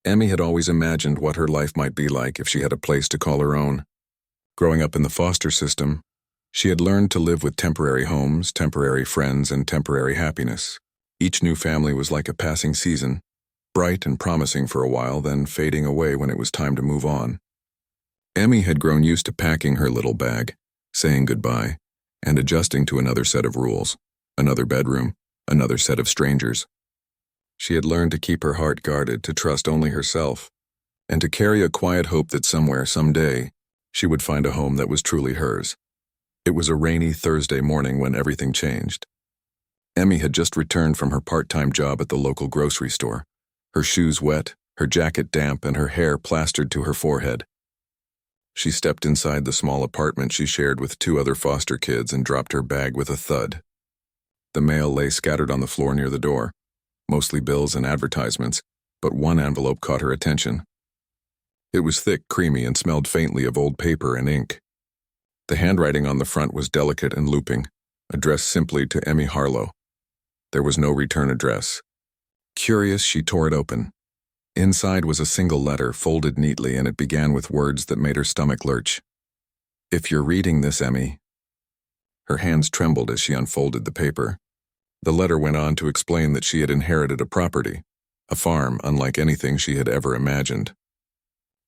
Emmy had always imagined what her life might be like if she had a place to call her own. Growing up in the foster system, she had learned to live with temporary homes, temporary friends, and temporary happiness. Each new family was like a passing season, bright and promising for a while, then fading away when it was time to move on. Emmy had grown used to packing her little bag, saying goodbye, and adjusting to another set of rules, another bedroom, another set of strangers. She had learned to keep her heart guarded, to trust only herself, and to carry a quiet hope that somewhere, someday, she would find a home that was truly hers. It was a rainy Thursday morning when everything changed. Emmy had just returned from her part-time job at the local grocery store, her shoes wet, her jacket damp, and her hair plastered to her forehead. She stepped inside the small apartment she shared with 2 other foster kids and dropped her bag with a thud. The mail lay scattered on the floor near the door, mostly bills and advertisements, but one envelope caught her attention. It was thick, creamy, and smelled faintly of old paper and ink. The handwriting on the front was delicate and looping, addressed simply to Emmy Harlow. There was no return address. Curious, she tore it open. Inside was a single letter, folded neatly, and it began with words that made her stomach lurch. "If you're reading this, Emmy." Her hands trembled as she unfolded the paper. The letter went on to explain that she had inherited a property, a farm unlike anything she had ever imagined.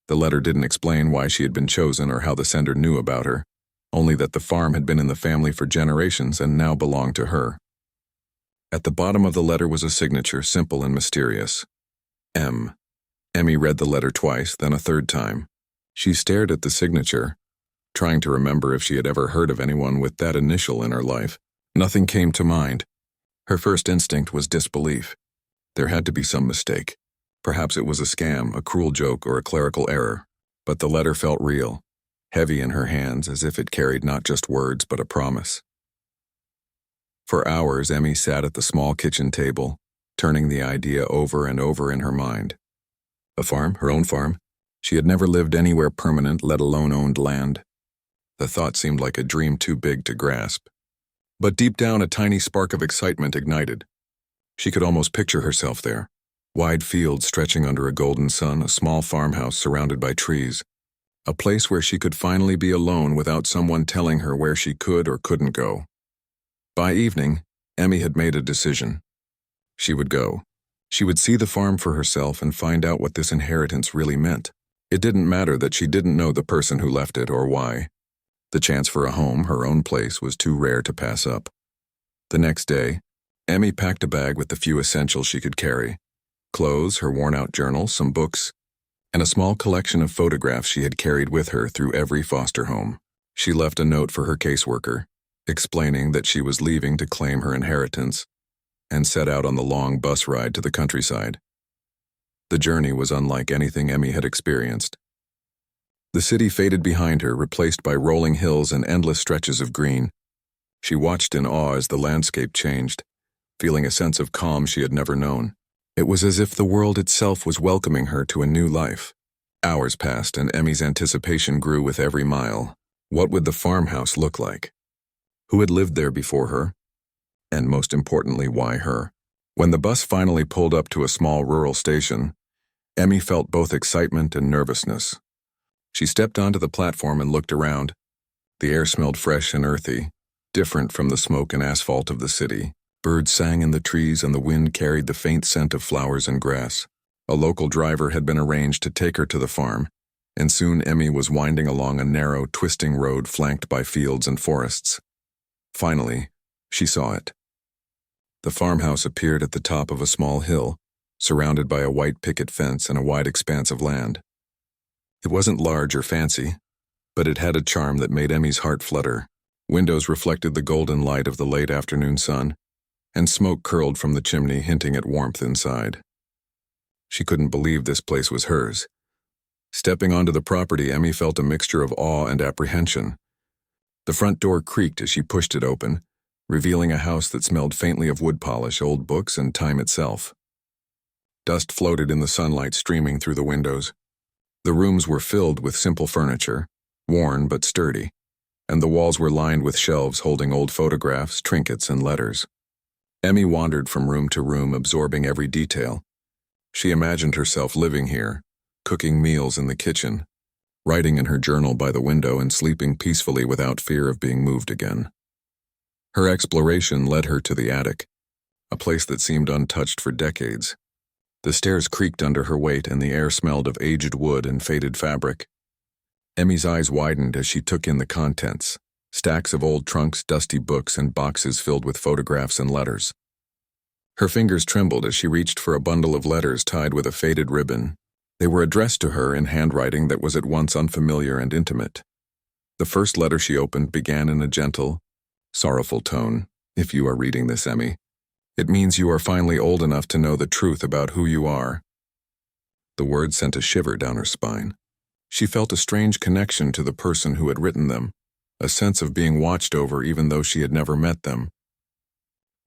The letter didn't explain why she had been chosen or how the sender knew about her, only that the farm had been in the family for generations and now belonged to her. At the bottom of the letter was a signature, simple and mysterious. M. Emmy read the letter twice, then a third time. She stared at the signature, trying to remember if she had ever heard of anyone with that initial in her life. Nothing came to mind. Her first instinct was disbelief. There had to be some mistake. Perhaps it was a scam, a cruel joke, or a clerical error. But the letter felt real, heavy in her hands, as if it carried not just words but a promise. For hours, Emmy sat at the small kitchen table, turning the idea over and over in her mind. A farm, her own farm. She had never lived anywhere permanent, let alone owned land. The thought seemed like a dream too big to grasp. But deep down, a tiny spark of excitement ignited. She could almost picture herself there. Wide fields stretching under a golden sun, a small farmhouse surrounded by trees. A place where she could finally be alone without someone telling her where she could or couldn't go. By evening, Emmy had made a decision. She would go. She would see the farm for herself and find out what this inheritance really meant. It didn't matter that she didn't know the person who left it or why. The chance for a home, her own place, was too rare to pass up. The next day, Emmy packed a bag with the few essentials she could carry. Clothes, her worn-out journal, some books, and a small collection of photographs she had carried with her through every foster home. She left a note for her caseworker, explaining that she was leaving to claim her inheritance, and set out on the long bus ride to the countryside. The journey was unlike anything Emmy had experienced. The city faded behind her, replaced by rolling hills and endless stretches of green. She watched in awe as the landscape changed, feeling a sense of calm she had never known. It was as if the world itself was welcoming her to a new life. Hours passed, and Emmy's anticipation grew with every mile. What would the farmhouse look like? Who had lived there before her? And most importantly, why her? When the bus finally pulled up to a small rural station, Emmy felt both excitement and nervousness. She stepped onto the platform and looked around. The air smelled fresh and earthy, different from the smoke and asphalt of the city. Birds sang in the trees and the wind carried the faint scent of flowers and grass. A local driver had been arranged to take her to the farm, and soon Emmy was winding along a narrow, twisting road flanked by fields and forests. Finally, she saw it. The farmhouse appeared at the top of a small hill, surrounded by a white picket fence and a wide expanse of land. It wasn't large or fancy, but it had a charm that made Emmy's heart flutter. Windows reflected the golden light of the late afternoon sun, and smoke curled from the chimney, hinting at warmth inside. She couldn't believe this place was hers. Stepping onto the property, Emmy felt a mixture of awe and apprehension. The front door creaked as she pushed it open, revealing a house that smelled faintly of wood polish, old books, and time itself. Dust floated in the sunlight streaming through the windows. The rooms were filled with simple furniture, worn but sturdy, and the walls were lined with shelves holding old photographs, trinkets, and letters. Emmy wandered from room to room, absorbing every detail. She imagined herself living here, cooking meals in the kitchen, writing in her journal by the window, and sleeping peacefully without fear of being moved again. Her exploration led her to the attic, a place that seemed untouched for decades. The stairs creaked under her weight and the air smelled of aged wood and faded fabric. Emmy's eyes widened as she took in the contents, stacks of old trunks, dusty books, and boxes filled with photographs and letters. Her fingers trembled as she reached for a bundle of letters tied with a faded ribbon. They were addressed to her in handwriting that was at once unfamiliar and intimate. The first letter she opened began in a gentle, sorrowful tone. "If you are reading this, Emmy, it means you are finally old enough to know the truth about who you are." The words sent a shiver down her spine. She felt a strange connection to the person who had written them, a sense of being watched over even though she had never met them.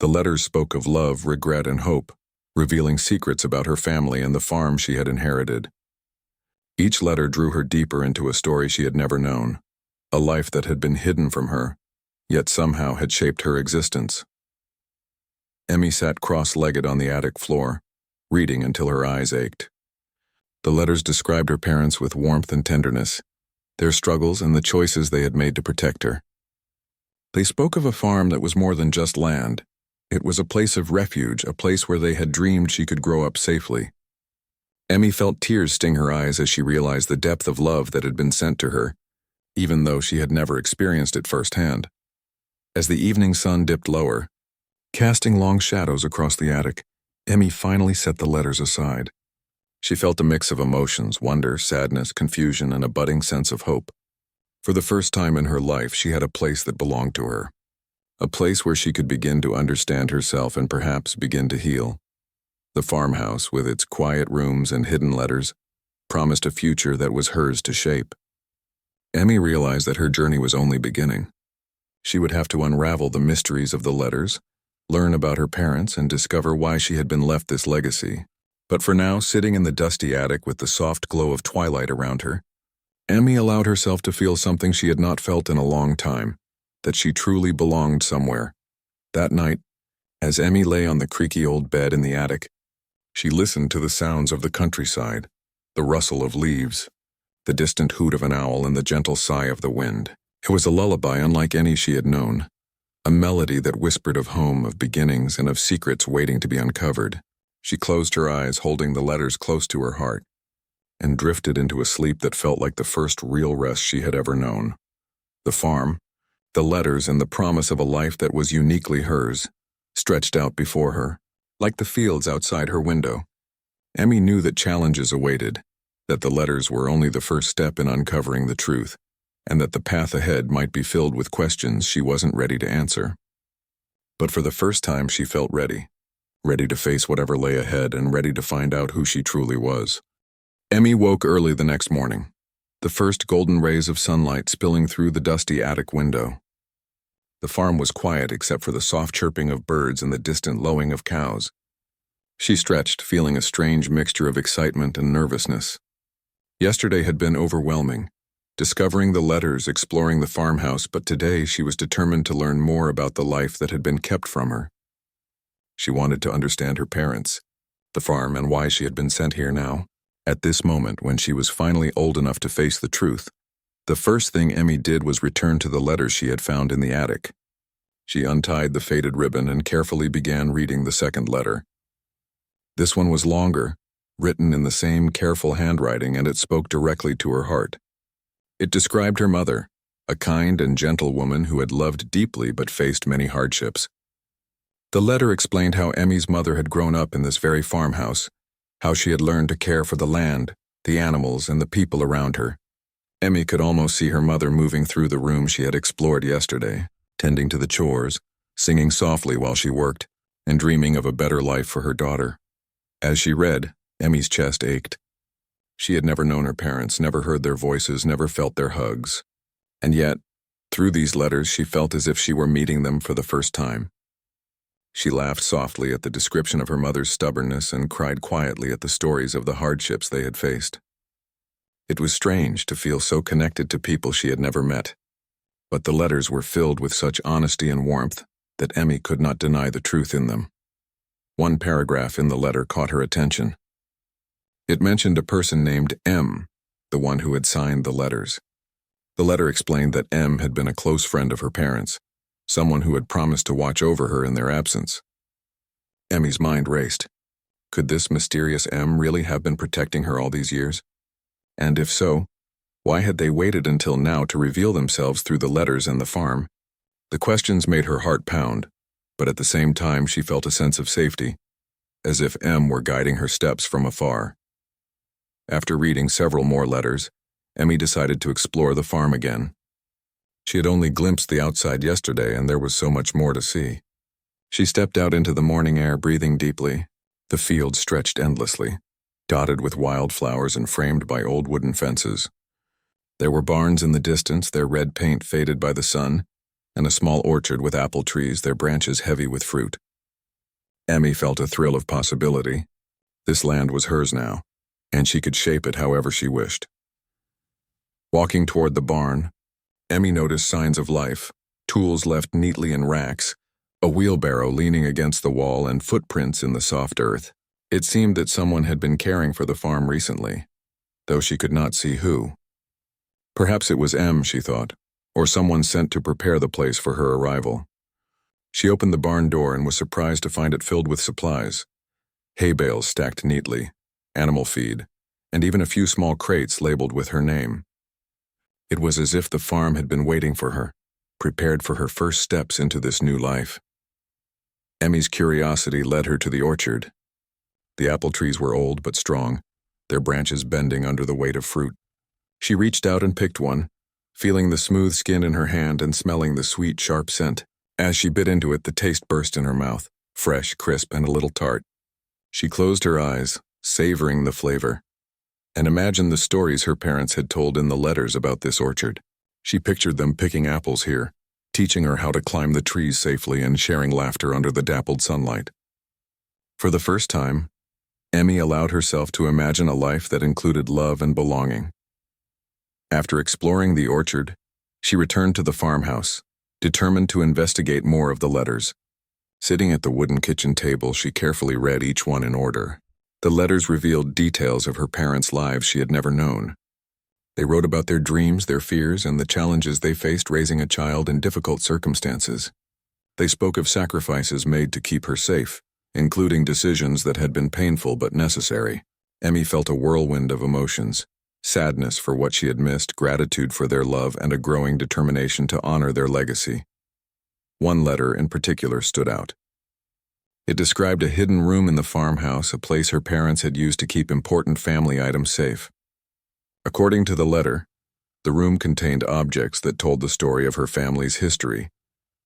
The letters spoke of love, regret, and hope, revealing secrets about her family and the farm she had inherited. Each letter drew her deeper into a story she had never known, a life that had been hidden from her, yet somehow had shaped her existence. Emmy sat cross-legged on the attic floor, reading until her eyes ached. The letters described her parents with warmth and tenderness, their struggles and the choices they had made to protect her. They spoke of a farm that was more than just land. It was a place of refuge, a place where they had dreamed she could grow up safely. Emmy felt tears sting her eyes as she realized the depth of love that had been sent to her, even though she had never experienced it firsthand. As the evening sun dipped lower, casting long shadows across the attic, Emmy finally set the letters aside. She felt a mix of emotions, wonder, sadness, confusion, and a budding sense of hope. For the first time in her life, she had a place that belonged to her. A place where she could begin to understand herself and perhaps begin to heal. The farmhouse, with its quiet rooms and hidden letters, promised a future that was hers to shape. Emmy realized that her journey was only beginning. She would have to unravel the mysteries of the letters, learn about her parents, and discover why she had been left this legacy. But for now, sitting in the dusty attic with the soft glow of twilight around her, Emmy allowed herself to feel something she had not felt in a long time, that she truly belonged somewhere. That night, as Emmy lay on the creaky old bed in the attic, she listened to the sounds of the countryside, the rustle of leaves, the distant hoot of an owl, and the gentle sigh of the wind. It was a lullaby unlike any she had known, a melody that whispered of home, of beginnings, and of secrets waiting to be uncovered. She closed her eyes, holding the letters close to her heart, and drifted into a sleep that felt like the first real rest she had ever known. The farm, the letters, and the promise of a life that was uniquely hers, stretched out before her, like the fields outside her window. Emmy knew that challenges awaited, that the letters were only the first step in uncovering the truth, and that the path ahead might be filled with questions she wasn't ready to answer. But for the first time she felt ready to face whatever lay ahead and ready to find out who she truly was. Emmy woke early the next morning, the first golden rays of sunlight spilling through the dusty attic window. The farm was quiet except for the soft chirping of birds and the distant lowing of cows. She stretched, feeling a strange mixture of excitement and nervousness. Yesterday had been overwhelming, discovering the letters, exploring the farmhouse, but today she was determined to learn more about the life that had been kept from her. She wanted to understand her parents, the farm, and why she had been sent here now. At this moment, when she was finally old enough to face the truth, the first thing Emmy did was return to the letters she had found in the attic. She untied the faded ribbon and carefully began reading the second letter. This one was longer, written in the same careful handwriting, and it spoke directly to her heart. It described her mother, a kind and gentle woman who had loved deeply but faced many hardships. The letter explained how Emmy's mother had grown up in this very farmhouse, how she had learned to care for the land, the animals, and the people around her. Emmy could almost see her mother moving through the room she had explored yesterday, tending to the chores, singing softly while she worked, and dreaming of a better life for her daughter. As she read, Emmy's chest ached. She had never known her parents, never heard their voices, never felt their hugs. And yet, through these letters, she felt as if she were meeting them for the first time. She laughed softly at the description of her mother's stubbornness and cried quietly at the stories of the hardships they had faced. It was strange to feel so connected to people she had never met, but the letters were filled with such honesty and warmth that Emmy could not deny the truth in them. One paragraph in the letter caught her attention. It mentioned a person named M, the one who had signed the letters. The letter explained that M had been a close friend of her parents, someone who had promised to watch over her in their absence. Emmy's mind raced. Could this mysterious M really have been protecting her all these years? And if so, why had they waited until now to reveal themselves through the letters and the farm? The questions made her heart pound, but at the same time she felt a sense of safety, as if M were guiding her steps from afar. After reading several more letters, Emmy decided to explore the farm again. She had only glimpsed the outside yesterday, and there was so much more to see. She stepped out into the morning air, breathing deeply. The field stretched endlessly, dotted with wildflowers and framed by old wooden fences. There were barns in the distance, their red paint faded by the sun, and a small orchard with apple trees, their branches heavy with fruit. Emmy felt a thrill of possibility. This land was hers now, and she could shape it however she wished. Walking toward the barn, Emmy noticed signs of life, tools left neatly in racks, a wheelbarrow leaning against the wall, and footprints in the soft earth. It seemed that someone had been caring for the farm recently, though she could not see who. Perhaps it was M, she thought, or someone sent to prepare the place for her arrival. She opened the barn door and was surprised to find it filled with supplies. Hay bales stacked neatly, animal feed, and even a few small crates labeled with her name. It was as if the farm had been waiting for her, prepared for her first steps into this new life. Emmy's curiosity led her to the orchard. The apple trees were old but strong, their branches bending under the weight of fruit. She reached out and picked one, feeling the smooth skin in her hand and smelling the sweet, sharp scent. As she bit into it, the taste burst in her mouth, fresh, crisp, and a little tart. She closed her eyes, savoring the flavor, and imagined the stories her parents had told in the letters about this orchard. She pictured them picking apples here, teaching her how to climb the trees safely and sharing laughter under the dappled sunlight. For the first time, Emmy allowed herself to imagine a life that included love and belonging. After exploring the orchard, she returned to the farmhouse, determined to investigate more of the letters. Sitting at the wooden kitchen table, she carefully read each one in order. The letters revealed details of her parents' lives she had never known. They wrote about their dreams, their fears, and the challenges they faced raising a child in difficult circumstances. They spoke of sacrifices made to keep her safe, including decisions that had been painful but necessary. Emmy felt a whirlwind of emotions, sadness for what she had missed, gratitude for their love, and a growing determination to honor their legacy. One letter in particular stood out. It described a hidden room in the farmhouse, a place her parents had used to keep important family items safe. According to the letter, the room contained objects that told the story of her family's history,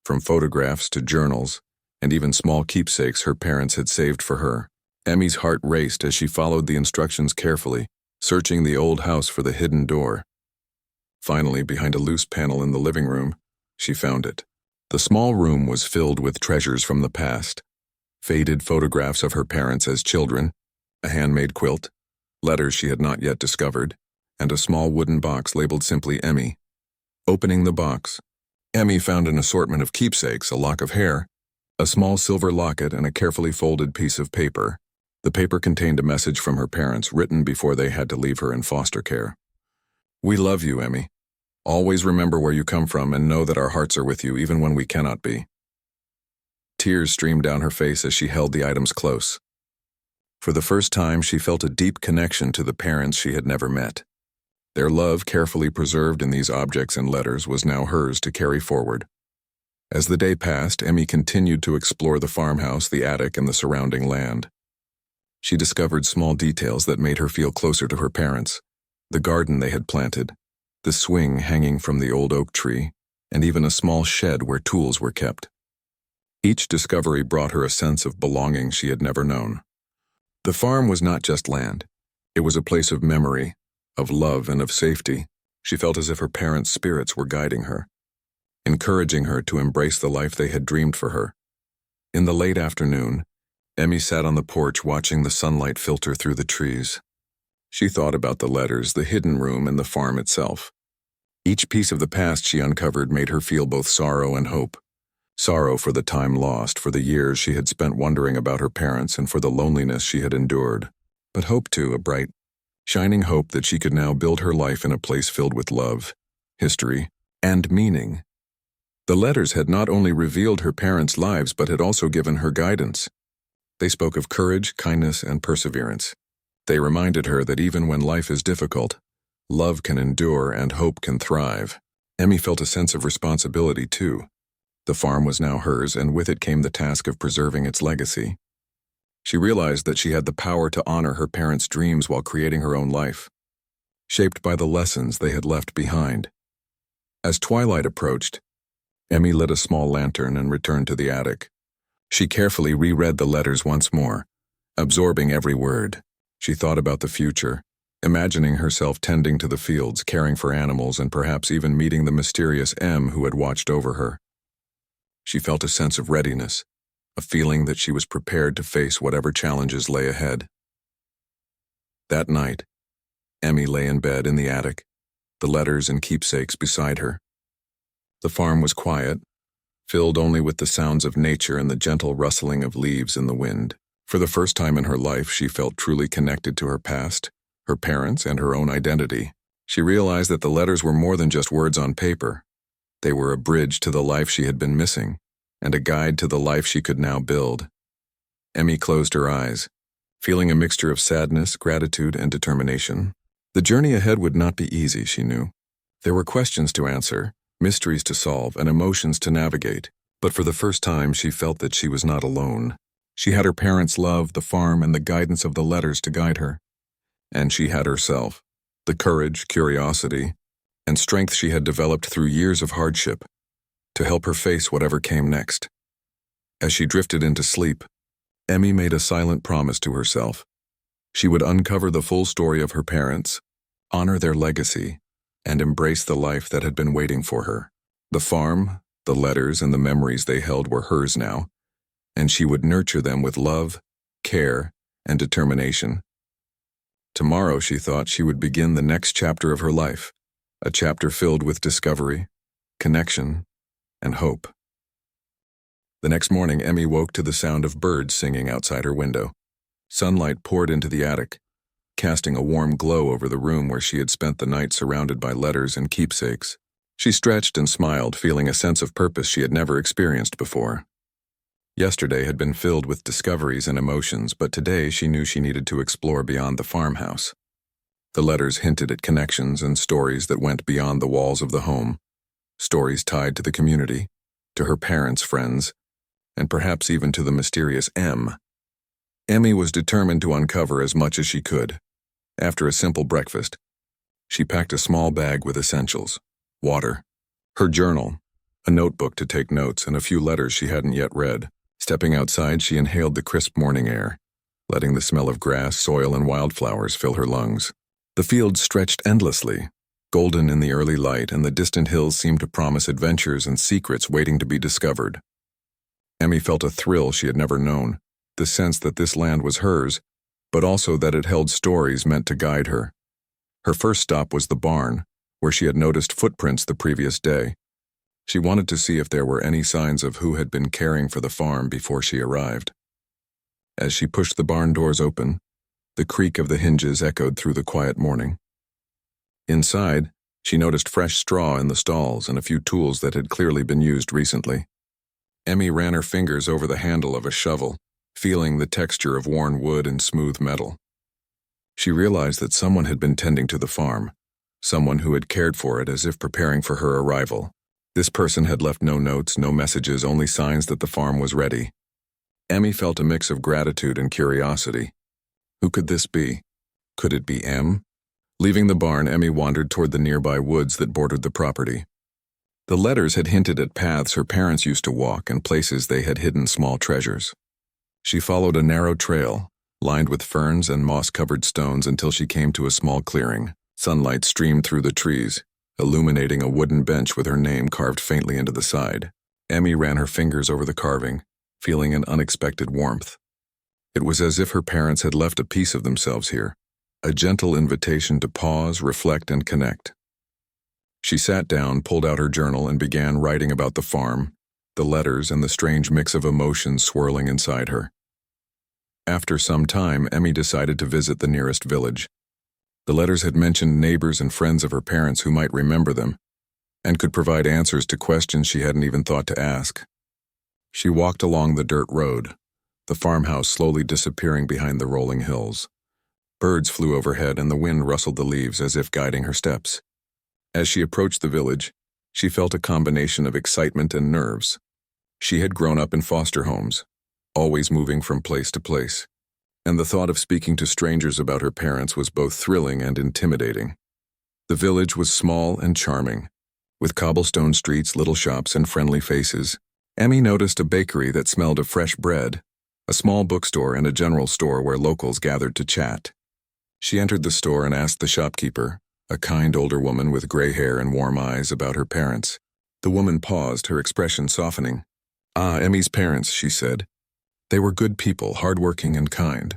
from photographs to journals, and even small keepsakes her parents had saved for her. Emmy's heart raced as she followed the instructions carefully, searching the old house for the hidden door. Finally, behind a loose panel in the living room, she found it. The small room was filled with treasures from the past. Faded photographs of her parents as children, a handmade quilt, letters she had not yet discovered, and a small wooden box labeled simply Emmy. Opening the box, Emmy found an assortment of keepsakes, a lock of hair, a small silver locket, and a carefully folded piece of paper. The paper contained a message from her parents written before they had to leave her in foster care. "We love you, Emmy. Always remember where you come from and know that our hearts are with you even when we cannot be." Tears streamed down her face as she held the items close. For the first time, she felt a deep connection to the parents she had never met. Their love, carefully preserved in these objects and letters, was now hers to carry forward. As the day passed, Emmy continued to explore the farmhouse, the attic, and the surrounding land. She discovered small details that made her feel closer to her parents: the garden they had planted, the swing hanging from the old oak tree, and even a small shed where tools were kept. Each discovery brought her a sense of belonging she had never known. The farm was not just land. It was a place of memory, of love, and of safety. She felt as if her parents' spirits were guiding her, encouraging her to embrace the life they had dreamed for her. In the late afternoon, Emmy sat on the porch watching the sunlight filter through the trees. She thought about the letters, the hidden room, and the farm itself. Each piece of the past she uncovered made her feel both sorrow and hope. Sorrow for the time lost, for the years she had spent wondering about her parents, and for the loneliness she had endured. but hope too, a bright, shining hope that she could now build her life in a place filled with love, history, and meaning. The letters had not only revealed her parents' lives but had also given her guidance. They spoke of courage, kindness, and perseverance. They reminded her that even when life is difficult, love can endure and hope can thrive. Emmy felt a sense of responsibility too. The farm was now hers, and with it came the task of preserving its legacy. She realized that she had the power to honor her parents' dreams while creating her own life, shaped by the lessons they had left behind. As twilight approached, Emmy lit a small lantern and returned to the attic. She carefully reread the letters once more, absorbing every word. She thought about the future, imagining herself tending to the fields, caring for animals, and perhaps even meeting the mysterious M who had watched over her. She felt a sense of readiness, a feeling that she was prepared to face whatever challenges lay ahead. That night, Emmy lay in bed in the attic, the letters and keepsakes beside her. The farm was quiet, filled only with the sounds of nature and the gentle rustling of leaves in the wind. For the first time in her life, she felt truly connected to her past, her parents, and her own identity. She realized that the letters were more than just words on paper. They were a bridge to the life she had been missing, and a guide to the life she could now build. Emmy closed her eyes, feeling a mixture of sadness, gratitude, and determination. The journey ahead would not be easy, she knew. There were questions to answer, mysteries to solve, and emotions to navigate. But for the first time, she felt that she was not alone. She had her parents' love, the farm, and the guidance of the letters to guide her. And she had herself, the courage, curiosity, and strength she had developed through years of hardship, to help her face whatever came next. As she drifted into sleep, Emmy made a silent promise to herself. She would uncover the full story of her parents, honor their legacy, and embrace the life that had been waiting for her. The farm, the letters, and the memories they held were hers now, and she would nurture them with love, care, and determination. Tomorrow, she thought, she would begin the next chapter of her life, a chapter filled with discovery, connection, and hope. The next morning, Emmy woke to the sound of birds singing outside her window. Sunlight poured into the attic, casting a warm glow over the room where she had spent the night surrounded by letters and keepsakes. She stretched and smiled, feeling a sense of purpose she had never experienced before. Yesterday had been filled with discoveries and emotions, but today she knew she needed to explore beyond the farmhouse. The letters hinted at connections and stories that went beyond the walls of the home, stories tied to the community, to her parents' friends, and perhaps even to the mysterious M. Emmy was determined to uncover as much as she could. After a simple breakfast, she packed a small bag with essentials, water, her journal, a notebook to take notes, and a few letters she hadn't yet read. Stepping outside, she inhaled the crisp morning air, letting the smell of grass, soil, and wildflowers fill her lungs. The fields stretched endlessly, golden in the early light, and the distant hills seemed to promise adventures and secrets waiting to be discovered. Emmy felt a thrill she had never known, the sense that this land was hers, but also that it held stories meant to guide her. Her first stop was the barn, where she had noticed footprints the previous day. She wanted to see if there were any signs of who had been caring for the farm before she arrived. As she pushed the barn doors open, the creak of the hinges echoed through the quiet morning. Inside, she noticed fresh straw in the stalls and a few tools that had clearly been used recently. Emmy ran her fingers over the handle of a shovel, feeling the texture of worn wood and smooth metal. She realized that someone had been tending to the farm, someone who had cared for it as if preparing for her arrival. This person had left no notes, no messages, only signs that the farm was ready. Emmy felt a mix of gratitude and curiosity. Who could this be? Could it be M? Leaving the barn, Emmy wandered toward the nearby woods that bordered the property. The letters had hinted at paths her parents used to walk and places they had hidden small treasures. She followed a narrow trail, lined with ferns and moss-covered stones, until she came to a small clearing. Sunlight streamed through the trees, illuminating a wooden bench with her name carved faintly into the side. Emmy ran her fingers over the carving, feeling an unexpected warmth. It was as if her parents had left a piece of themselves here, a gentle invitation to pause, reflect, and connect. She sat down, pulled out her journal, and began writing about the farm, the letters, and the strange mix of emotions swirling inside her. After some time, Emmy decided to visit the nearest village. The letters had mentioned neighbors and friends of her parents who might remember them, and could provide answers to questions she hadn't even thought to ask. She walked along the dirt road, the farmhouse slowly disappearing behind the rolling hills. Birds flew overhead and the wind rustled the leaves as if guiding her steps. As she approached the village, she felt a combination of excitement and nerves. She had grown up in foster homes, always moving from place to place, and the thought of speaking to strangers about her parents was both thrilling and intimidating. The village was small and charming, with cobblestone streets, little shops, and friendly faces. Emmy noticed a bakery that smelled of fresh bread, a small bookstore, and a general store where locals gathered to chat. She entered the store and asked the shopkeeper, a kind older woman with gray hair and warm eyes, about her parents. The woman paused, her expression softening. "Ah, Emmy's parents," she said. "They were good people, hardworking and kind.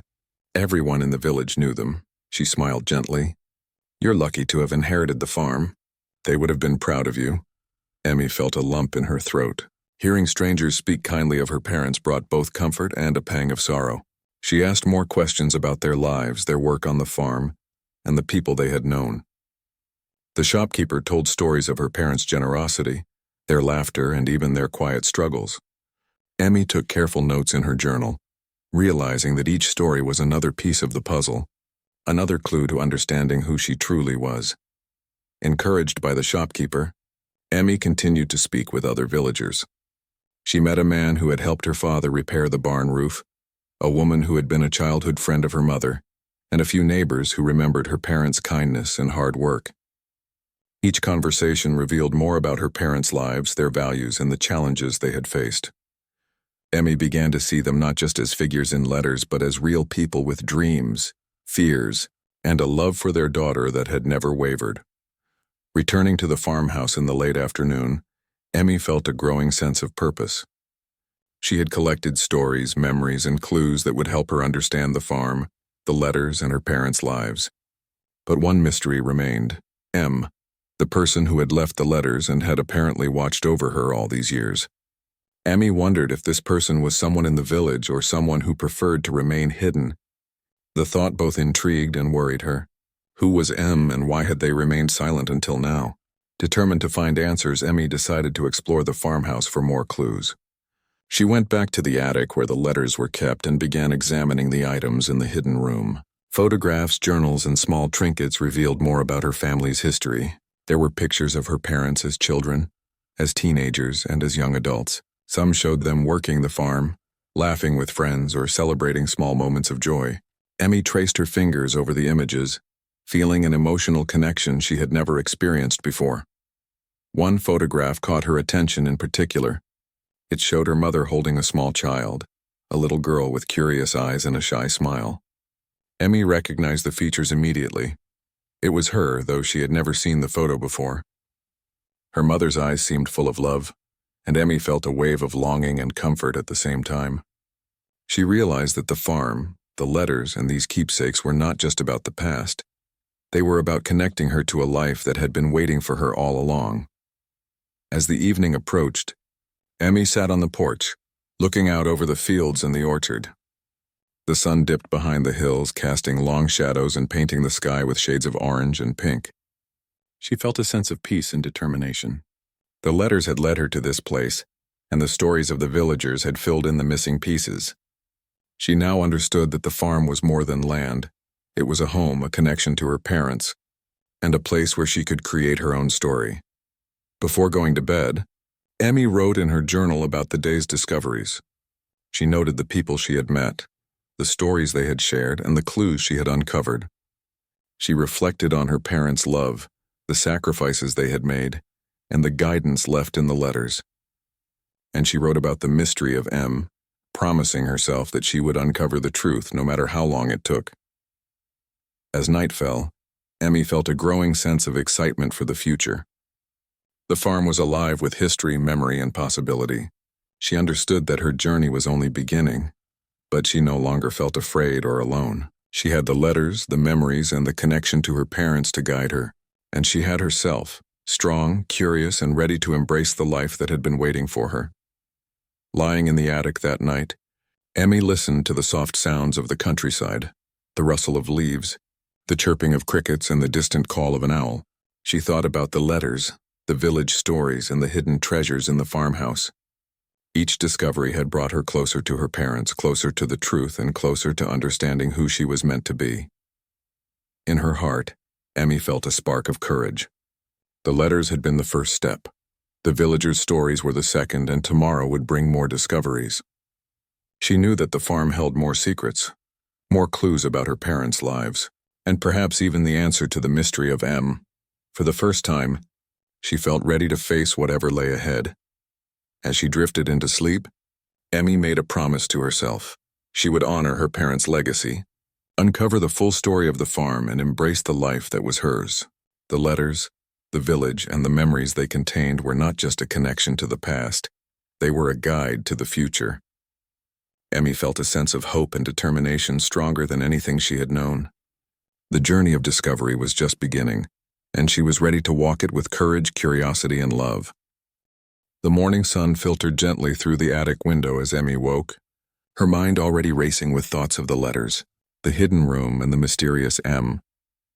Everyone in the village knew them." She smiled gently. "You're lucky to have inherited the farm. They would have been proud of you." Emmy felt a lump in her throat. Hearing strangers speak kindly of her parents brought both comfort and a pang of sorrow. She asked more questions about their lives, their work on the farm, and the people they had known. The shopkeeper told stories of her parents' generosity, their laughter, and even their quiet struggles. Emmy took careful notes in her journal, realizing that each story was another piece of the puzzle, another clue to understanding who she truly was. Encouraged by the shopkeeper, Emmy continued to speak with other villagers. She met a man who had helped her father repair the barn roof, a woman who had been a childhood friend of her mother, and a few neighbors who remembered her parents' kindness and hard work. Each conversation revealed more about her parents' lives, their values, and the challenges they had faced. Emmy began to see them not just as figures in letters, but as real people with dreams, fears, and a love for their daughter that had never wavered. Returning to the farmhouse in the late afternoon, Emmy felt a growing sense of purpose. She had collected stories, memories, and clues that would help her understand the farm, the letters, and her parents' lives. But one mystery remained: M, the person who had left the letters and had apparently watched over her all these years. Emmy wondered if this person was someone in the village or someone who preferred to remain hidden. The thought both intrigued and worried her. Who was M, and why had they remained silent until now? Determined to find answers, Emmy decided to explore the farmhouse for more clues. She went back to the attic where the letters were kept and began examining the items in the hidden room. Photographs, journals, and small trinkets revealed more about her family's history. There were pictures of her parents as children, as teenagers, and as young adults. Some showed them working the farm, laughing with friends, or celebrating small moments of joy. Emmy traced her fingers over the images, feeling an emotional connection she had never experienced before. One photograph caught her attention in particular. It showed her mother holding a small child, a little girl with curious eyes and a shy smile. Emmy recognized the features immediately. It was her, though she had never seen the photo before. Her mother's eyes seemed full of love, and Emmy felt a wave of longing and comfort at the same time. She realized that the farm, the letters, and these keepsakes were not just about the past. They were about connecting her to a life that had been waiting for her all along. As the evening approached, Emmy sat on the porch, looking out over the fields and the orchard. The sun dipped behind the hills, casting long shadows and painting the sky with shades of orange and pink. She felt a sense of peace and determination. The letters had led her to this place, and the stories of the villagers had filled in the missing pieces. She now understood that the farm was more than land. It was a home, a connection to her parents, and a place where she could create her own story. Before going to bed, Emmy wrote in her journal about the day's discoveries. She noted the people she had met, the stories they had shared, and the clues she had uncovered. She reflected on her parents' love, the sacrifices they had made, and the guidance left in the letters. And she wrote about the mystery of M, promising herself that she would uncover the truth no matter how long it took. As night fell, Emmy felt a growing sense of excitement for the future. The farm was alive with history, memory, and possibility. She understood that her journey was only beginning, but she no longer felt afraid or alone. She had the letters, the memories, and the connection to her parents to guide her, and she had herself, strong, curious, and ready to embrace the life that had been waiting for her. Lying in the attic that night, Emmy listened to the soft sounds of the countryside, the rustle of leaves, the chirping of crickets and the distant call of an owl. She thought about the letters, the village stories, and the hidden treasures in the farmhouse. Each discovery had brought her closer to her parents, closer to the truth, and closer to understanding who she was meant to be. In her heart, Emmy felt a spark of courage. The letters had been the first step. The villagers' stories were the second, and tomorrow would bring more discoveries. She knew that the farm held more secrets, more clues about her parents' lives, and perhaps even the answer to the mystery of M. For the first time, she felt ready to face whatever lay ahead. As she drifted into sleep, Emmy made a promise to herself. She would honor her parents' legacy, uncover the full story of the farm, and embrace the life that was hers. The letters, the village, and the memories they contained were not just a connection to the past. They were a guide to the future. Emmy felt a sense of hope and determination stronger than anything she had known. The journey of discovery was just beginning, and she was ready to walk it with courage, curiosity, and love. The morning sun filtered gently through the attic window as Emmy woke, her mind already racing with thoughts of the letters, the hidden room, and the mysterious M.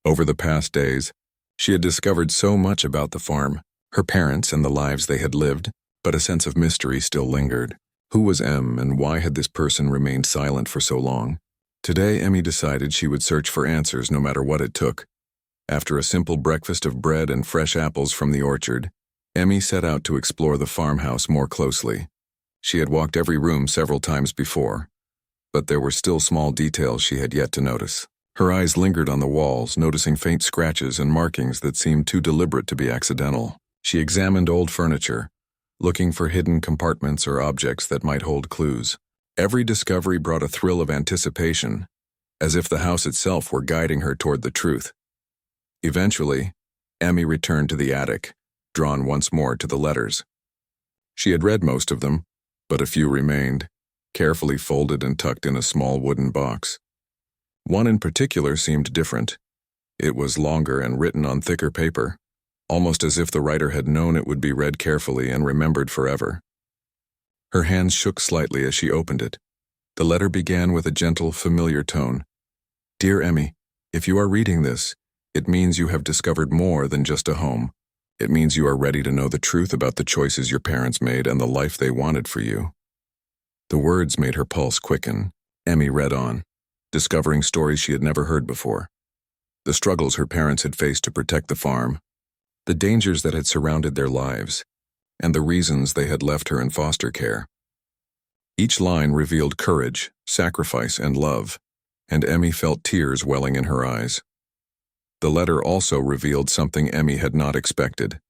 Over the past days, she had discovered so much about the farm, her parents, and the lives they had lived, but a sense of mystery still lingered. Who was M, and why had this person remained silent for so long? Today, Emmy decided she would search for answers no matter what it took. After a simple breakfast of bread and fresh apples from the orchard, Emmy set out to explore the farmhouse more closely. She had walked every room several times before, but there were still small details she had yet to notice. Her eyes lingered on the walls, noticing faint scratches and markings that seemed too deliberate to be accidental. She examined old furniture, looking for hidden compartments or objects that might hold clues. Every discovery brought a thrill of anticipation, as if the house itself were guiding her toward the truth. Eventually, Emmy returned to the attic, drawn once more to the letters. She had read most of them, but a few remained, carefully folded and tucked in a small wooden box. One in particular seemed different. It was longer and written on thicker paper, almost as if the writer had known it would be read carefully and remembered forever. Her hands shook slightly as she opened it. The letter began with a gentle, familiar tone. "Dear Emmy, if you are reading this, it means you have discovered more than just a home. It means you are ready to know the truth about the choices your parents made and the life they wanted for you." The words made her pulse quicken. Emmy read on, discovering stories she had never heard before. The struggles her parents had faced to protect the farm, the dangers that had surrounded their lives, and the reasons they had left her in foster care. Each line revealed courage, sacrifice, and love, and Emmy felt tears welling in her eyes. The letter also revealed something Emmy had not expected.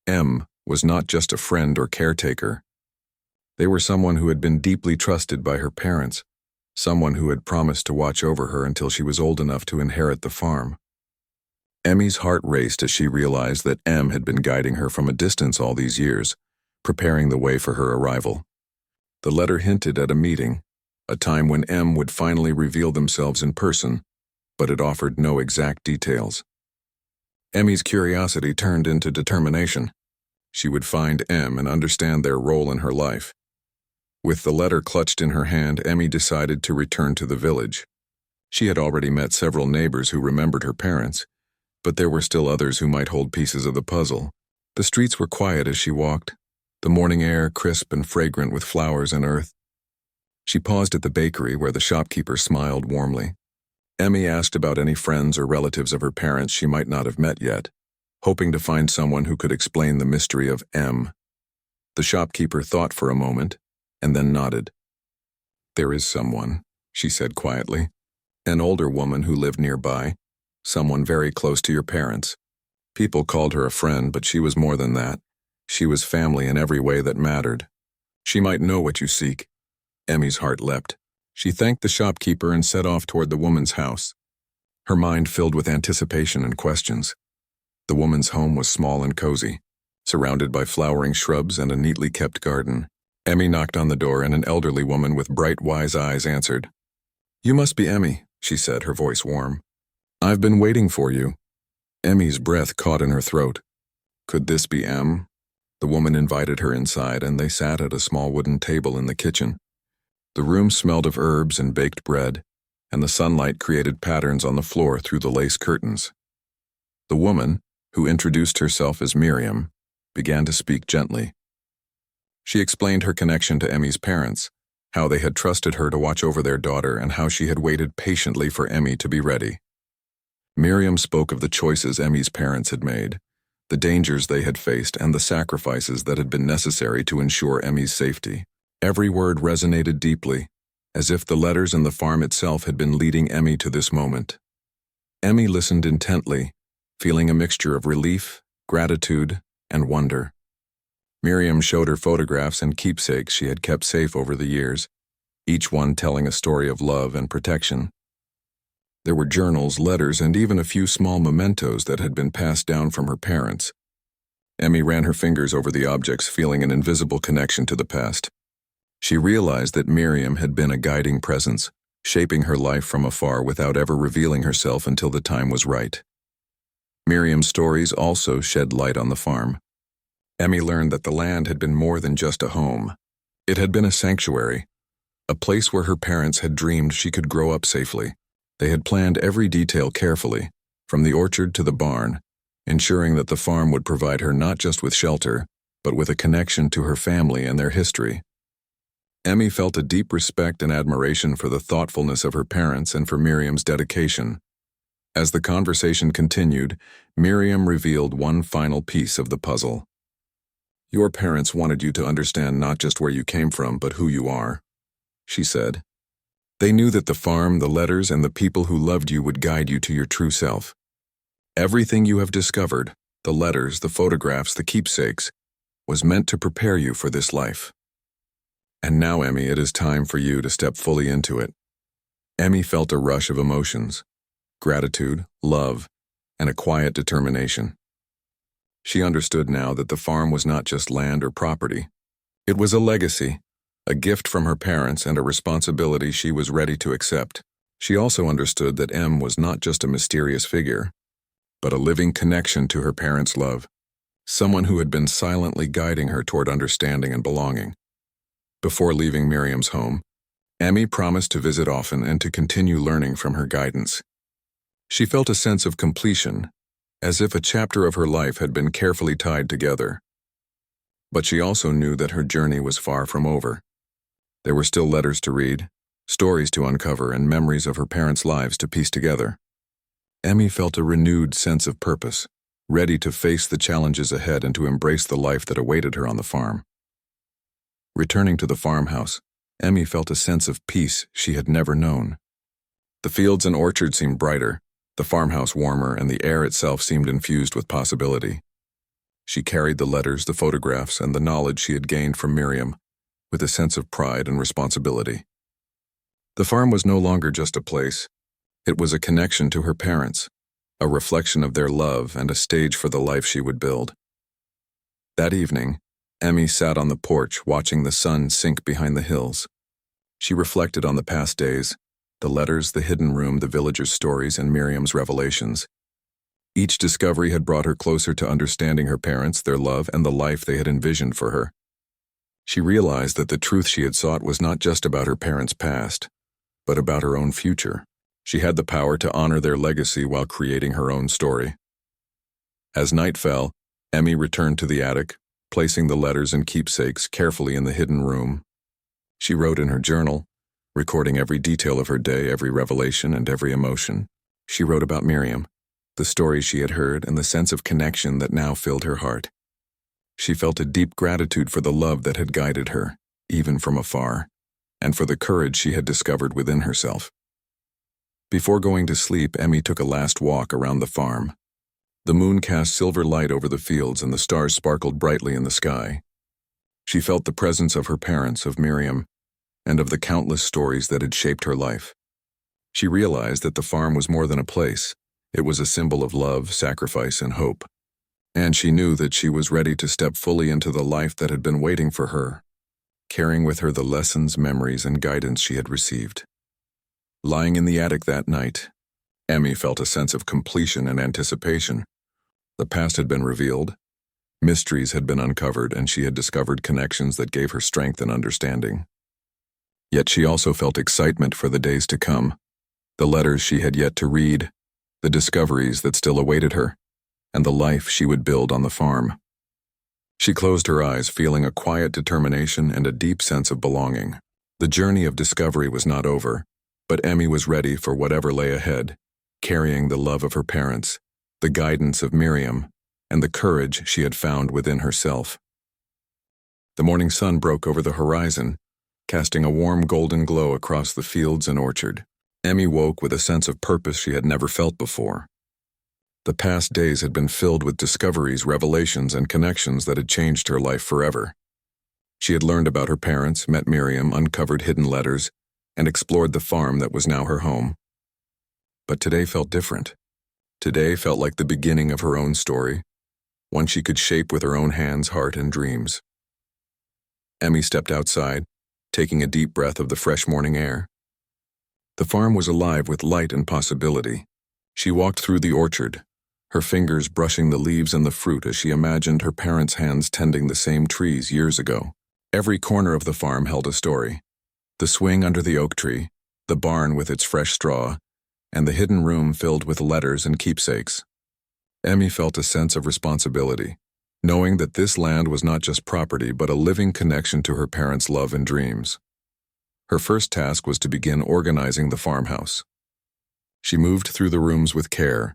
M was not just a friend or caretaker. They were someone who had been deeply trusted by her parents, someone who had promised to watch over her until she was old enough to inherit the farm. Emmy's heart raced as she realized that M had been guiding her from a distance all these years, preparing the way for her arrival. The letter hinted at a meeting, a time when M would finally reveal themselves in person, but it offered no exact details. Emmy's curiosity turned into determination. She would find M and understand their role in her life. With the letter clutched in her hand, Emmy decided to return to the village. She had already met several neighbors who remembered her parents, but there were still others who might hold pieces of the puzzle. The streets were quiet as she walked, the morning air crisp and fragrant with flowers and earth. She paused at the bakery where the shopkeeper smiled warmly. Emmy asked about any friends or relatives of her parents she might not have met yet, hoping to find someone who could explain the mystery of M. The shopkeeper thought for a moment, and then nodded. "There is someone," she said quietly. "An older woman who lived nearby, someone very close to your parents. People called her a friend, but she was more than that. She was family in every way that mattered. She might know what you seek." Emmy's heart leapt. She thanked the shopkeeper and set off toward the woman's house, her mind filled with anticipation and questions. The woman's home was small and cozy, surrounded by flowering shrubs and a neatly kept garden. Emmy knocked on the door and an elderly woman with bright, wise eyes answered. "You must be Emmy," she said, her voice warm. "I've been waiting for you." Emmy's breath caught in her throat. Could this be M? The woman invited her inside, and they sat at a small wooden table in the kitchen. The room smelled of herbs and baked bread, and the sunlight created patterns on the floor through the lace curtains. The woman, who introduced herself as Miriam, began to speak gently. She explained her connection to Emmy's parents, how they had trusted her to watch over their daughter, and how she had waited patiently for Emmy to be ready. Miriam spoke of the choices Emmy's parents had made, the dangers they had faced, and the sacrifices that had been necessary to ensure Emmy's safety. Every word resonated deeply, as if the letters and the farm itself had been leading Emmy to this moment. Emmy listened intently, feeling a mixture of relief, gratitude, and wonder. Miriam showed her photographs and keepsakes she had kept safe over the years, each one telling a story of love and protection. There were journals, letters, and even a few small mementos that had been passed down from her parents. Emmy ran her fingers over the objects, feeling an invisible connection to the past. She realized that Miriam had been a guiding presence, shaping her life from afar without ever revealing herself until the time was right. Miriam's stories also shed light on the farm. Emmy learned that the land had been more than just a home. It had been a sanctuary, a place where her parents had dreamed she could grow up safely. They had planned every detail carefully, from the orchard to the barn, ensuring that the farm would provide her not just with shelter, but with a connection to her family and their history. Emmy felt a deep respect and admiration for the thoughtfulness of her parents and for Miriam's dedication. As the conversation continued, Miriam revealed one final piece of the puzzle. "Your parents wanted you to understand not just where you came from, but who you are," she said. "They knew that the farm, the letters, and the people who loved you would guide you to your true self. Everything you have discovered, the letters, the photographs, the keepsakes, was meant to prepare you for this life. And now, Emmy, it is time for you to step fully into it." Emmy felt a rush of emotions, gratitude, love, and a quiet determination. She understood now that the farm was not just land or property. It was a legacy, a gift from her parents, and a responsibility she was ready to accept. She also understood that Em was not just a mysterious figure, but a living connection to her parents' love, someone who had been silently guiding her toward understanding and belonging. Before leaving Miriam's home, Emmy promised to visit often and to continue learning from her guidance. She felt a sense of completion, as if a chapter of her life had been carefully tied together. But she also knew that her journey was far from over. There were still letters to read, stories to uncover, and memories of her parents' lives to piece together. Emmy felt a renewed sense of purpose, ready to face the challenges ahead and to embrace the life that awaited her on the farm. Returning to the farmhouse, Emmy felt a sense of peace she had never known. The fields and orchard seemed brighter, the farmhouse warmer, and the air itself seemed infused with possibility. She carried the letters, the photographs, and the knowledge she had gained from Miriam with a sense of pride and responsibility. The farm was no longer just a place. It was a connection to her parents, a reflection of their love, and a stage for the life she would build. That evening, Emmy sat on the porch watching the sun sink behind the hills. She reflected on the past days, the letters, the hidden room, the villagers' stories, and Miriam's revelations. Each discovery had brought her closer to understanding her parents, their love, and the life they had envisioned for her. She realized that the truth she had sought was not just about her parents' past, but about her own future. She had the power to honor their legacy while creating her own story. As night fell, Emmy returned to the attic, placing the letters and keepsakes carefully in the hidden room. She wrote in her journal, recording every detail of her day, every revelation, and every emotion. She wrote about Miriam, the stories she had heard, and the sense of connection that now filled her heart. She felt a deep gratitude for the love that had guided her, even from afar, and for the courage she had discovered within herself. Before going to sleep, Emmy took a last walk around the farm. The moon cast silver light over the fields and the stars sparkled brightly in the sky. She felt the presence of her parents, of Miriam, and of the countless stories that had shaped her life. She realized that the farm was more than a place. It was a symbol of love, sacrifice, and hope. And she knew that she was ready to step fully into the life that had been waiting for her, carrying with her the lessons, memories, and guidance she had received. Lying in the attic that night, Emmy felt a sense of completion and anticipation. The past had been revealed, mysteries had been uncovered, and she had discovered connections that gave her strength and understanding. Yet she also felt excitement for the days to come, the letters she had yet to read, the discoveries that still awaited her, and the life she would build on the farm. She closed her eyes, feeling a quiet determination and a deep sense of belonging. The journey of discovery was not over, but Emmy was ready for whatever lay ahead, carrying the love of her parents, the guidance of Miriam, and the courage she had found within herself. The morning sun broke over the horizon, casting a warm golden glow across the fields and orchard. Emmy woke with a sense of purpose she had never felt before. The past days had been filled with discoveries, revelations, and connections that had changed her life forever. She had learned about her parents, met Miriam, uncovered hidden letters, and explored the farm that was now her home. But today felt different. Today felt like the beginning of her own story, one she could shape with her own hands, heart, and dreams. Emmy stepped outside, taking a deep breath of the fresh morning air. The farm was alive with light and possibility. She walked through the orchard, her fingers brushing the leaves and the fruit as she imagined her parents' hands tending the same trees years ago. Every corner of the farm held a story. The swing under the oak tree, the barn with its fresh straw, and the hidden room filled with letters and keepsakes. Emmy felt a sense of responsibility, knowing that this land was not just property but a living connection to her parents' love and dreams. Her first task was to begin organizing the farmhouse. She moved through the rooms with care,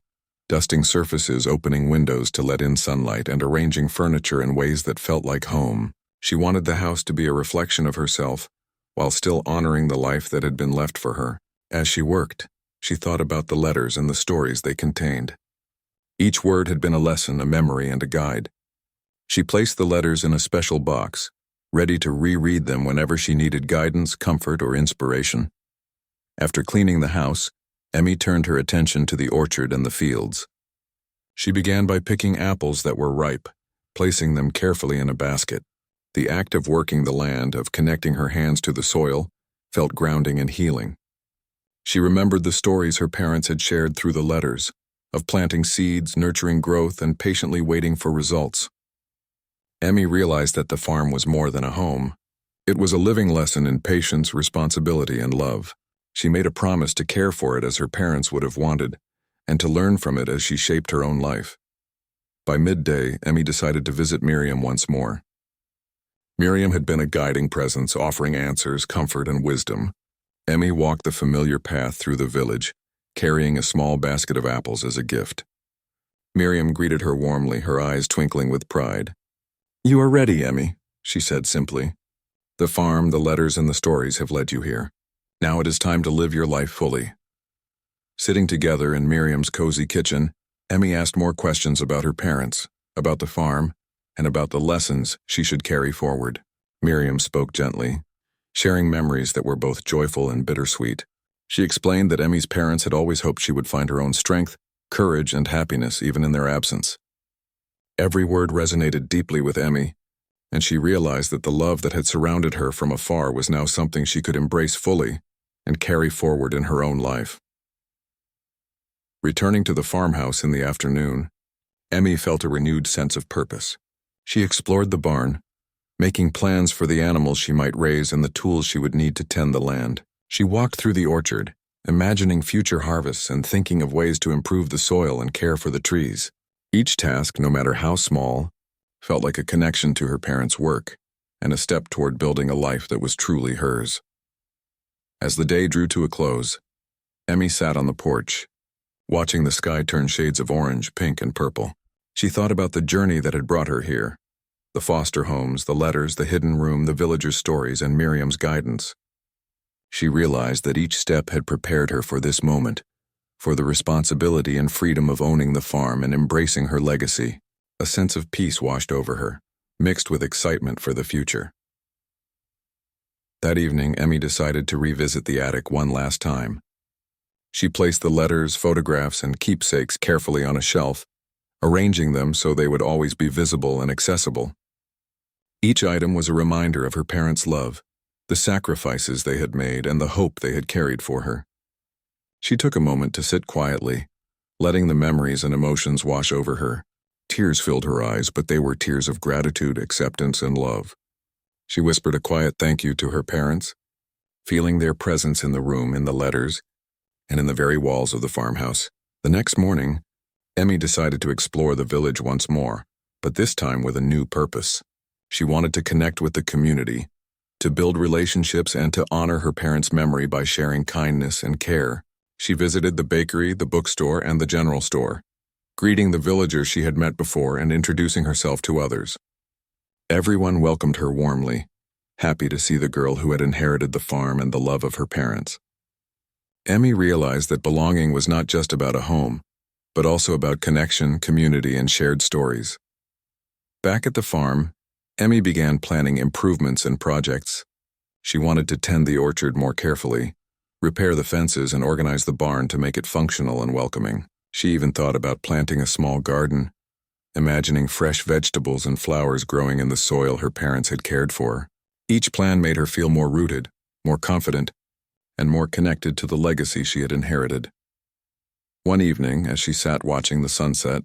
dusting surfaces, opening windows to let in sunlight, and arranging furniture in ways that felt like home. She wanted the house to be a reflection of herself, while still honoring the life that had been left for her. As she worked, she thought about the letters and the stories they contained. Each word had been a lesson, a memory, and a guide. She placed the letters in a special box, ready to reread them whenever she needed guidance, comfort, or inspiration. After cleaning the house, Emmy turned her attention to the orchard and the fields. She began by picking apples that were ripe, placing them carefully in a basket. The act of working the land, of connecting her hands to the soil, felt grounding and healing. She remembered the stories her parents had shared through the letters, of planting seeds, nurturing growth, and patiently waiting for results. Emmy realized that the farm was more than a home. It was a living lesson in patience, responsibility, and love. She made a promise to care for it as her parents would have wanted, and to learn from it as she shaped her own life. By midday, Emmy decided to visit Miriam once more. Miriam had been a guiding presence, offering answers, comfort, and wisdom. Emmy walked the familiar path through the village, carrying a small basket of apples as a gift. Miriam greeted her warmly, her eyes twinkling with pride. "You are ready, Emmy," she said simply. "The farm, the letters, and the stories have led you here. Now it is time to live your life fully." Sitting together in Miriam's cozy kitchen, Emmy asked more questions about her parents, about the farm, and about the lessons she should carry forward. Miriam spoke gently, sharing memories that were both joyful and bittersweet. She explained that Emmy's parents had always hoped she would find her own strength, courage, and happiness even in their absence. Every word resonated deeply with Emmy, and she realized that the love that had surrounded her from afar was now something she could embrace fully and carry forward in her own life. Returning to the farmhouse in the afternoon, Emmy felt a renewed sense of purpose. She explored the barn, making plans for the animals she might raise and the tools she would need to tend the land. She walked through the orchard, imagining future harvests and thinking of ways to improve the soil and care for the trees. Each task, no matter how small, felt like a connection to her parents' work and a step toward building a life that was truly hers. As the day drew to a close, Emmy sat on the porch, watching the sky turn shades of orange, pink, and purple. She thought about the journey that had brought her here, the foster homes, the letters, the hidden room, the villagers' stories, and Miriam's guidance. She realized that each step had prepared her for this moment, for the responsibility and freedom of owning the farm and embracing her legacy. A sense of peace washed over her, mixed with excitement for the future. That evening, Emmy decided to revisit the attic one last time. She placed the letters, photographs, and keepsakes carefully on a shelf, arranging them so they would always be visible and accessible. Each item was a reminder of her parents' love, the sacrifices they had made, and the hope they had carried for her. She took a moment to sit quietly, letting the memories and emotions wash over her. Tears filled her eyes, but they were tears of gratitude, acceptance, and love. She whispered a quiet thank you to her parents, feeling their presence in the room, in the letters, and in the very walls of the farmhouse. The next morning, Emmy decided to explore the village once more, but this time with a new purpose. She wanted to connect with the community, to build relationships, and to honor her parents' memory by sharing kindness and care. She visited the bakery, the bookstore, and the general store, greeting the villagers she had met before and introducing herself to others. Everyone welcomed her warmly, happy to see the girl who had inherited the farm and the love of her parents. Emmy realized that belonging was not just about a home, but also about connection, community, and shared stories. Back at the farm, Emmy began planning improvements and projects. She wanted to tend the orchard more carefully, repair the fences, and organize the barn to make it functional and welcoming. She even thought about planting a small garden, imagining fresh vegetables and flowers growing in the soil her parents had cared for. Each plan made her feel more rooted, more confident, and more connected to the legacy she had inherited. One evening, as she sat watching the sunset,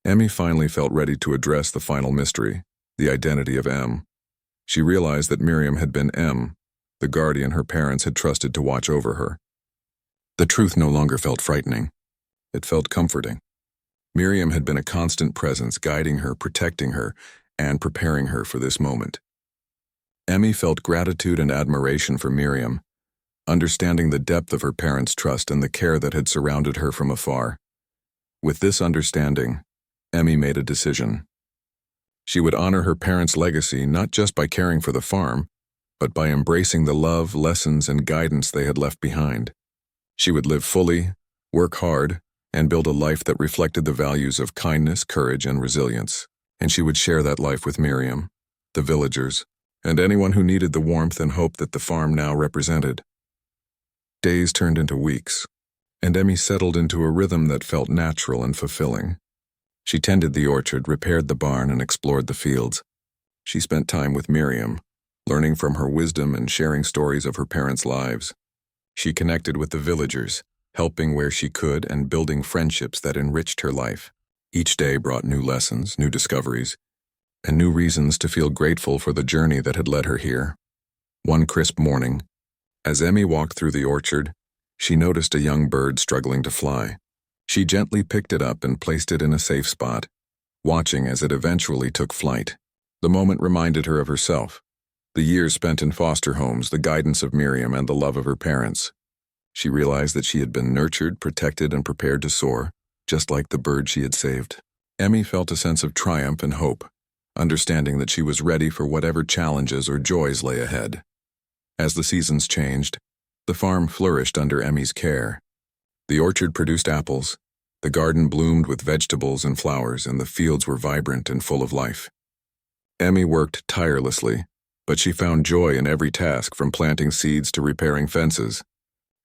Emmy finally felt ready to address the final mystery, the identity of M. She realized that Miriam had been M, the guardian her parents had trusted to watch over her. The truth no longer felt frightening. It felt comforting. Miriam had been a constant presence, guiding her, protecting her, and preparing her for this moment. Emmy felt gratitude and admiration for Miriam, understanding the depth of her parents' trust and the care that had surrounded her from afar. With this understanding, Emmy made a decision. She would honor her parents' legacy not just by caring for the farm, but by embracing the love, lessons, and guidance they had left behind. She would live fully, work hard, and build a life that reflected the values of kindness, courage, and resilience. And she would share that life with Miriam, the villagers, and anyone who needed the warmth and hope that the farm now represented. Days turned into weeks, and Emmy settled into a rhythm that felt natural and fulfilling. She tended the orchard, repaired the barn, and explored the fields. She spent time with Miriam, learning from her wisdom and sharing stories of her parents' lives. She connected with the villagers, helping where she could and building friendships that enriched her life. Each day brought new lessons, new discoveries, and new reasons to feel grateful for the journey that had led her here. One crisp morning, as Emmy walked through the orchard, she noticed a young bird struggling to fly. She gently picked it up and placed it in a safe spot, watching as it eventually took flight. The moment reminded her of herself, the years spent in foster homes, the guidance of Miriam, and the love of her parents. She realized that she had been nurtured, protected, and prepared to soar, just like the bird she had saved. Emmy felt a sense of triumph and hope, understanding that she was ready for whatever challenges or joys lay ahead. As the seasons changed, the farm flourished under Emmy's care. The orchard produced apples, the garden bloomed with vegetables and flowers, and the fields were vibrant and full of life. Emmy worked tirelessly, but she found joy in every task, from planting seeds to repairing fences.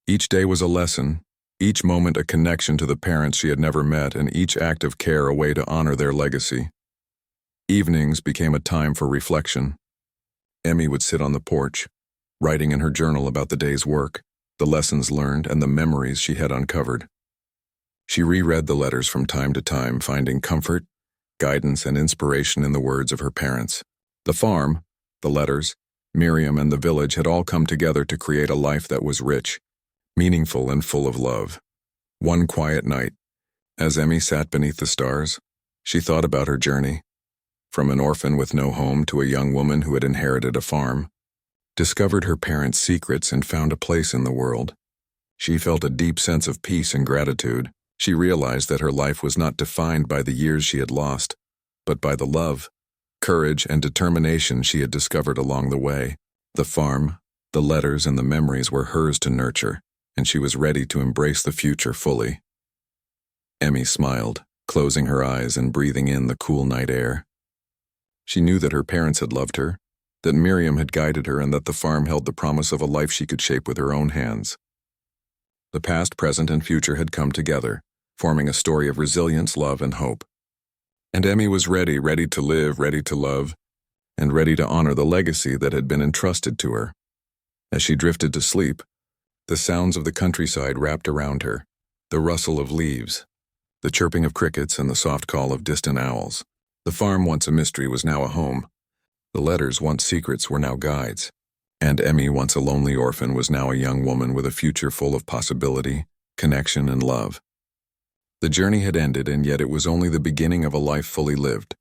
Each day was a lesson, each moment a connection to the parents she had never met, and each act of care a way to honor their legacy. Evenings became a time for reflection. Emmy would sit on the porch, writing in her journal about the day's work, the lessons learned, and the memories she had uncovered. She reread the letters from time to time, finding comfort, guidance, and inspiration in the words of her parents. The farm, the letters, Miriam, and the village had all come together to create a life that was rich, meaningful, and full of love. One quiet night, as Emmy sat beneath the stars, she thought about her journey, from an orphan with no home to a young woman who had inherited a farm, discovered her parents' secrets, and found a place in the world. She felt a deep sense of peace and gratitude. She realized that her life was not defined by the years she had lost, but by the love, courage, and determination she had discovered along the way. The farm, the letters, and the memories were hers to nurture, and she was ready to embrace the future fully. Emmy smiled, closing her eyes and breathing in the cool night air. She knew that her parents had loved her, that Miriam had guided her, and that the farm held the promise of a life she could shape with her own hands. The past, present, and future had come together, forming a story of resilience, love, and hope. And Emmy was ready to live, ready to love, and ready to honor the legacy that had been entrusted to her. As she drifted to sleep, the sounds of the countryside wrapped around her, the rustle of leaves, the chirping of crickets, and the soft call of distant owls. The farm, once a mystery, was now a home. The letters, once secrets, were now guides. Aunt Emmy, once a lonely orphan, was now a young woman with a future full of possibility, connection, and love. The journey had ended, and yet it was only the beginning of a life fully lived.